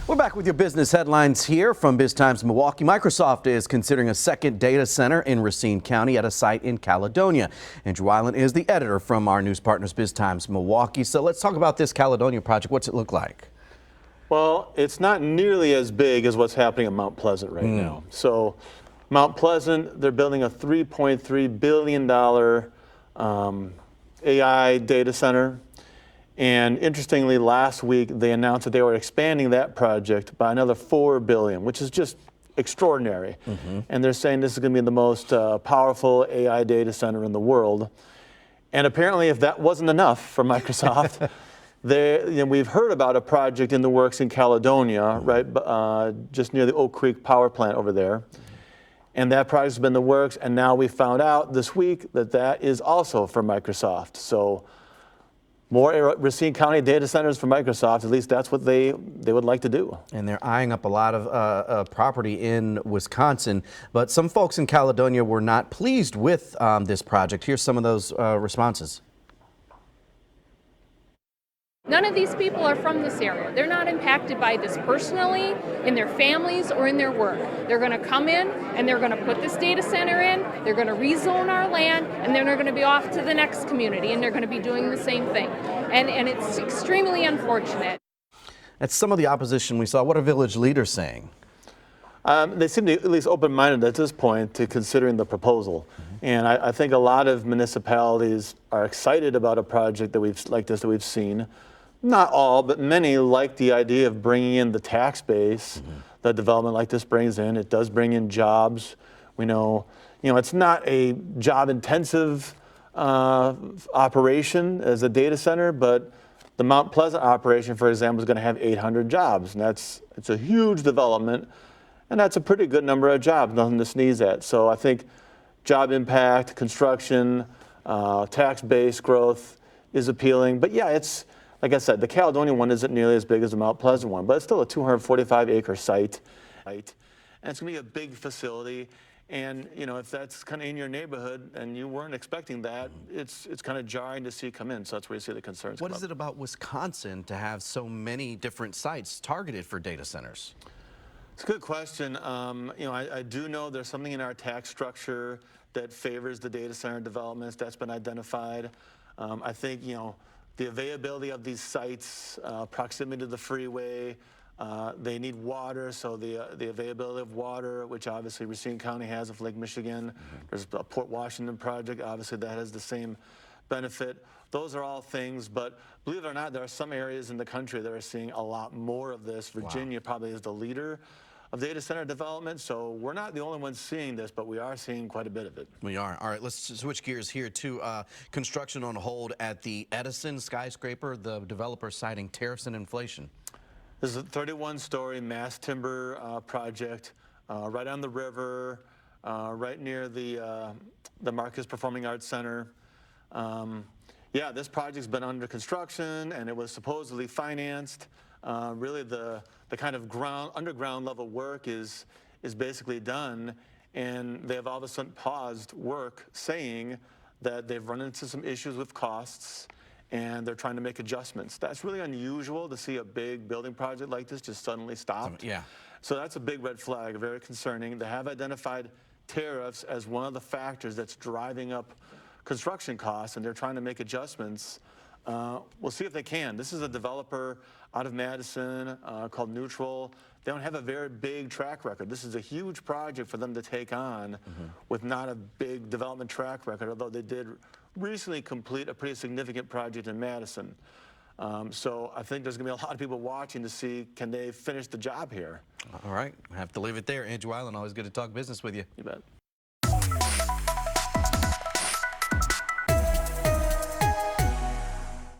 We're back with your business headlines here from BizTimes Milwaukee. Microsoft is considering a second data center in Racine County at a site in Caledonia. Andrew Weiland is the editor from our news partners BizTimes Milwaukee. So let's talk about this Caledonia project. What's it look like? Well, it's not nearly as big as what's happening at Mount Pleasant right now. So Mount Pleasant, they're building a $3.3 billion AI data center. And interestingly, last week they announced that they were expanding that project by another $4 billion, which is just extraordinary. And they're saying this is going to be the most powerful AI data center in the world. And apparently, if that wasn't enough for Microsoft, we've heard about a project in the works in Caledonia, right, just near the Oak Creek power plant over there. And that project's been in the works, and now we found out this week that that is also for Microsoft. So more Racine County data centers for Microsoft, at least that's what they would like to do. And they're eyeing up a lot of property in Wisconsin, but some folks in Caledonia were not pleased with this project. Here's some of those responses. None of these people are from this area. They're not impacted by this personally, in their families, or in their work. They're going to come in and they're going to put this data center in, they're going to rezone our land, and then they're going to be off to the next community and they're going to be doing the same thing. And it's extremely unfortunate. That's some of the opposition we saw. What are village leaders saying? They seem to be at least open-minded at this point to considering the proposal. And I think a lot of municipalities are excited about a project that we've seen. Not all, but many like the idea of bringing in the tax base that development like this brings in. It does bring in jobs. We know, it's not a job-intensive operation as a data center, but the Mount Pleasant operation, for example, is going to have 800 jobs, and it's a huge development, and that's a pretty good number of jobs, nothing to sneeze at. So I think job impact, construction, tax base growth is appealing. But yeah, it's, like I said, the Caledonia one isn't nearly as big as the Mount Pleasant one, but it's still a 245-acre site. And it's going to be a big facility. And, if that's kind of in your neighborhood and you weren't expecting that, it's kind of jarring to see it come in. So that's where you see the concerns come up. What is it about Wisconsin to have so many different sites targeted for data centers? It's a good question. I do know there's something in our tax structure that favors the data center developments. That's been identified. I think, the availability of these sites, proximity to the freeway, they need water, so the availability of water, which obviously Racine County has of Lake Michigan. There's a Port Washington project, obviously that has the same benefit. Those are all things, but believe it or not, there are some areas in the country that are seeing a lot more of this. Virginia probably is the leader of data center development, so we're not the only ones seeing this, but we are seeing quite a bit of it. We are. All right, let's switch gears here to construction on hold at the Edison skyscraper, the developer citing tariffs and inflation. This is a 31-story mass timber project right on the river, right near the Marcus Performing Arts Center. Yeah, this project's been under construction and it was supposedly financed. Really the kind of underground level work is basically done, and they have all of a sudden paused work, saying that they've run into some issues with costs and they're trying to make adjustments. That's really unusual to see a big building project like this just suddenly stop. Yeah. So that's a big red flag, very concerning. They have identified tariffs as one of the factors that's driving up construction costs, and they're trying to make adjustments. We'll see if they can. This is a developer out of Madison called Neutral. They don't have a very big track record. This is a huge project for them to take on with not a big development track record, although they did recently complete a pretty significant project in Madison. So I think there's going to be a lot of people watching to see, can they finish the job here? All right, I have to leave it there. Andrew Weiland, always good to talk business with you. You bet.